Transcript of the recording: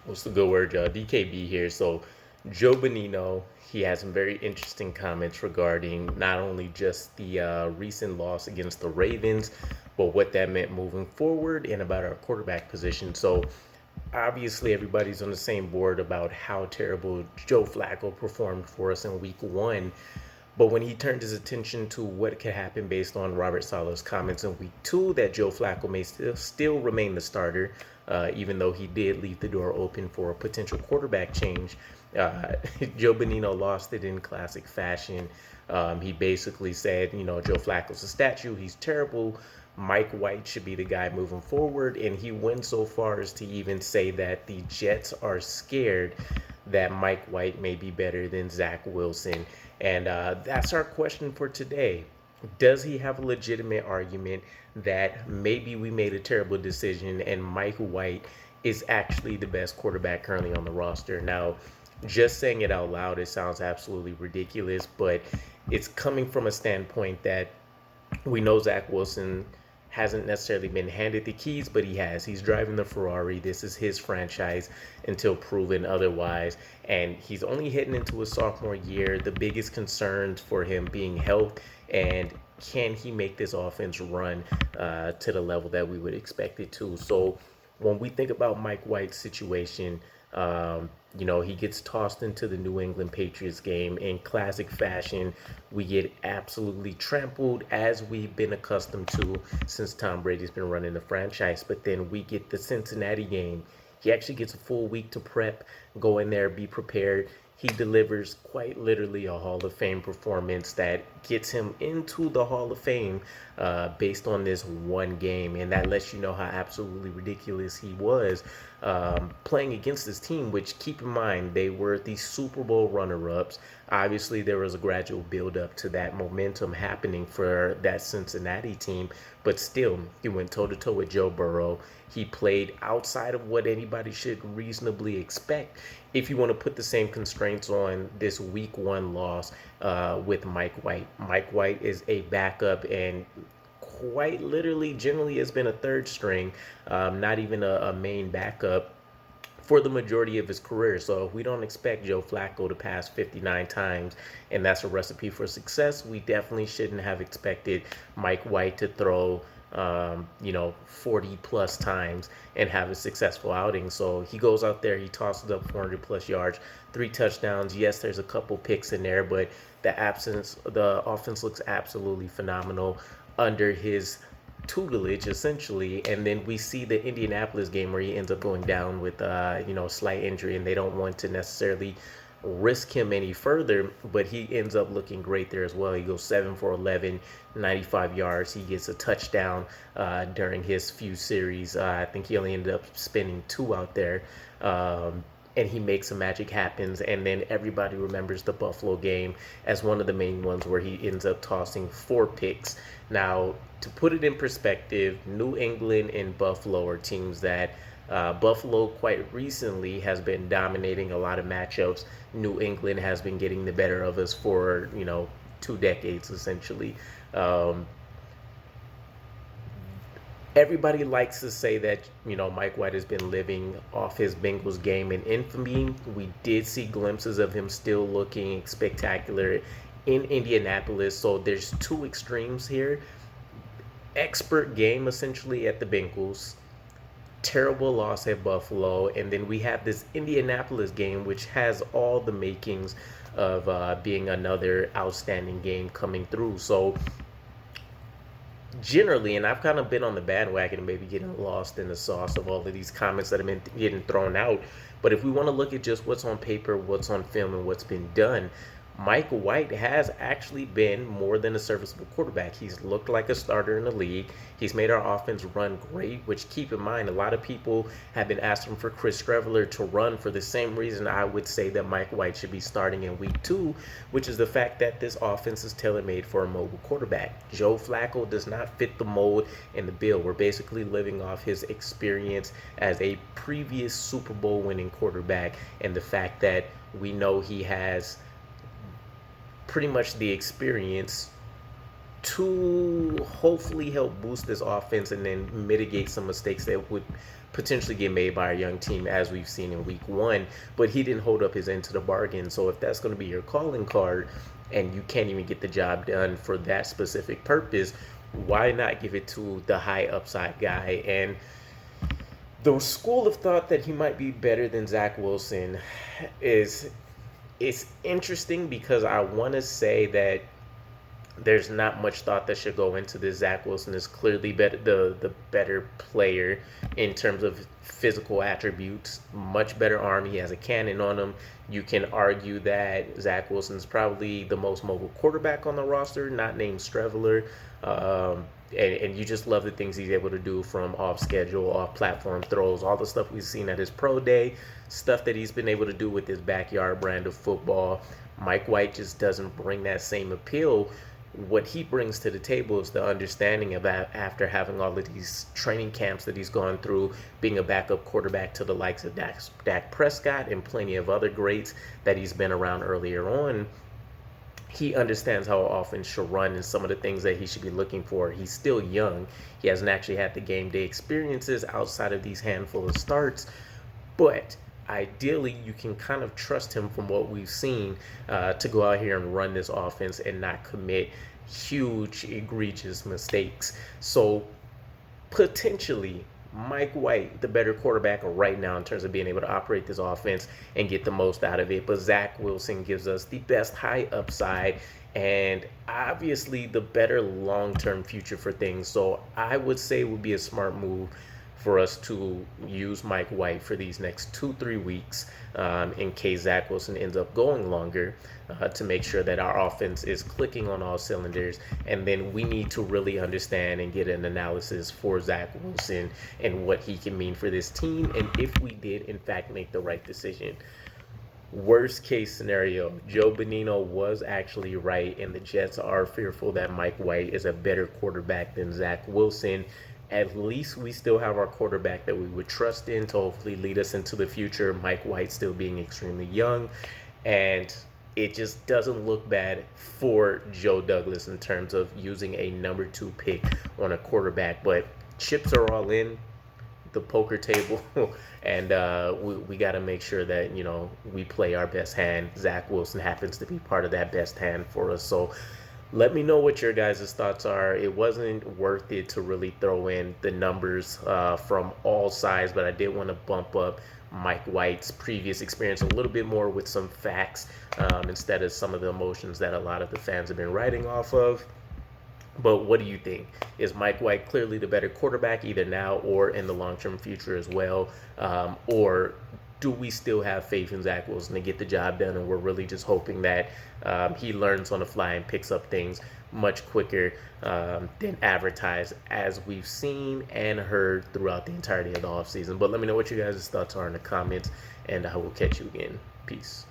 What's the good word, DKB here. So, Joe Benigno, he has some very interesting comments regarding not only just the recent loss against the Ravens, but what that meant moving forward and about our quarterback position. So, obviously, everybody's on the same board about how terrible Joe Flacco performed for us in week one. But when he turned his attention to what could happen based on Robert Sala's comments in week two, that Joe Flacco may still remain the starter, even though he did leave the door open for a potential quarterback change, Joe Benigno lost it in classic fashion. He basically said, Joe Flacco's a statue. He's terrible. Mike White should be the guy moving forward. And he went so far as to even say that the Jets are scared that Mike White may be better than Zach Wilson. And that's our question for today. Does he have a legitimate argument that maybe we made a terrible decision and Mike White is actually the best quarterback currently on the roster? Now, just saying it out loud, it sounds absolutely ridiculous, but it's coming from a standpoint that we know Zach Wilson hasn't necessarily been handed the keys, but he has. He's driving the Ferrari. This is his franchise until proven otherwise. And he's only heading into his sophomore year. The biggest concerns for him being health and can he make this offense run to the level that we would expect it to. So when we think about Mike White's situation, he gets tossed into the New England Patriots game in classic fashion. We get absolutely trampled as we've been accustomed to since Tom Brady's been running the franchise. But then we get the Cincinnati game. He actually gets a full week to prep, go in there, be prepared. He delivers quite literally a Hall of Fame performance that gets him into the Hall of Fame based on this one game. And that lets you know how absolutely ridiculous he was playing against this team, which, keep in mind, they were the Super Bowl runner-ups. Obviously, there was a gradual build-up to that momentum happening for that Cincinnati team. But still, he went toe-to-toe with Joe Burrow. He played outside of what anybody should reasonably expect if you want to put the same constraints on this week one loss with Mike White. Mike White is a backup and quite literally generally has been a third string, not even a main backup for the majority of his career. So we don't expect Joe Flacco to pass 59 times, and that's a recipe for success. We definitely shouldn't have expected Mike White to throw 40 plus times and have a successful outing. So he goes out there, he tosses up 400 plus yards, 3 touchdowns. Yes, there's a couple picks in there, but the offense looks absolutely phenomenal under his tutelage, essentially. And then we see the Indianapolis game where he ends up going down with slight injury, and they don't want to necessarily risk him any further, but he ends up looking great there as well. He goes 7 for 11, 95 yards. He gets a touchdown during his few series. I think he only ended up spending 2 out there. And he makes some magic happens. And then everybody remembers the Buffalo game as one of the main ones where he ends up tossing 4 picks. Now, to put it in perspective, New England and Buffalo are teams that Buffalo quite recently has been dominating a lot of matchups. New England has been getting the better of us for 2 decades essentially. Everybody likes to say that Mike White has been living off his Bengals game in infamy. We did see glimpses of him still looking spectacular in Indianapolis. So there's 2 extremes here. Expert game essentially at the Bengals, terrible loss at Buffalo, and then we have this Indianapolis game which has all the makings of being another outstanding game coming through. So generally, and I've kind of been on the bandwagon and maybe getting lost in the sauce of all of these comments that have been getting thrown out, but if we want to look at just what's on paper, what's on film, and what's been done, Mike White has actually been more than a serviceable quarterback. He's looked like a starter in the league. He's made our offense run great, which, keep in mind, a lot of people have been asking for Chris Streveler to run for the same reason I would say that Mike White should be starting in week 2, which is the fact that this offense is tailor-made for a mobile quarterback. Joe Flacco does not fit the mold and the bill. We're basically living off his experience as a previous Super Bowl winning quarterback and the fact that we know he has pretty much the experience to hopefully help boost this offense and then mitigate some mistakes that would potentially get made by our young team, as we've seen in week one. But he didn't hold up his end to the bargain. So if that's going to be your calling card and you can't even get the job done for that specific purpose, why not give it to the high upside guy? And the school of thought that he might be better than Zach Wilson is, it's interesting because I want to say that there's not much thought that should go into this. Zach Wilson is clearly better, the better player in terms of physical attributes. Much better arm. He has a cannon on him. You can argue that Zach Wilson is probably the most mobile quarterback on the roster, not named Streveler. And you just love the things he's able to do, from off schedule, off platform throws, all the stuff we've seen at his pro day, stuff that he's been able to do with his backyard brand of football. Mike White just doesn't bring that same appeal. What he brings to the table is the understanding of that, after having all of these training camps that he's gone through, being a backup quarterback to the likes of Dak Prescott and plenty of other greats that he's been around earlier on. He understands how offense should run and some of the things that he should be looking for. He's still young. He hasn't actually had the game day experiences outside of these handful of starts. But ideally, you can kind of trust him from what we've seen to go out here and run this offense and not commit huge, egregious mistakes. So potentially, Mike White, the better quarterback right now in terms of being able to operate this offense and get the most out of it. But Zach Wilson gives us the best high upside and obviously the better long-term future for things. So I would say it would be a smart move for us to use Mike White for these next 2-3 weeks in case Zach Wilson ends up going longer, to make sure that our offense is clicking on all cylinders. And then we need to really understand and get an analysis for Zach Wilson and what he can mean for this team, and if we did in fact make the right decision. Worst case scenario, Joe Benigno was actually right, and the Jets are fearful that Mike White is a better quarterback than Zach Wilson. At least we still have our quarterback that we would trust in to hopefully lead us into the future. Mike White still being extremely young, and it just doesn't look bad for Joe Douglas in terms of using a number 2 pick on a quarterback. But chips are all in the poker table, and we got to make sure that, you know, we play our best hand. Zach Wilson happens to be part of that best hand for us. So let me know what your guys' thoughts are. It wasn't worth it to really throw in the numbers from all sides, but I did want to bump up Mike White's previous experience a little bit more with some facts instead of some of the emotions that a lot of the fans have been writing off of. But what do you think? Is Mike White clearly the better quarterback either now or in the long-term future as well? Or do we still have faith in Zach Wilson to get the job done, and we're really just hoping that he learns on the fly and picks up things much quicker than advertised, as we've seen and heard throughout the entirety of the offseason? But let me know what you guys' thoughts are in the comments, and I will catch you again. Peace.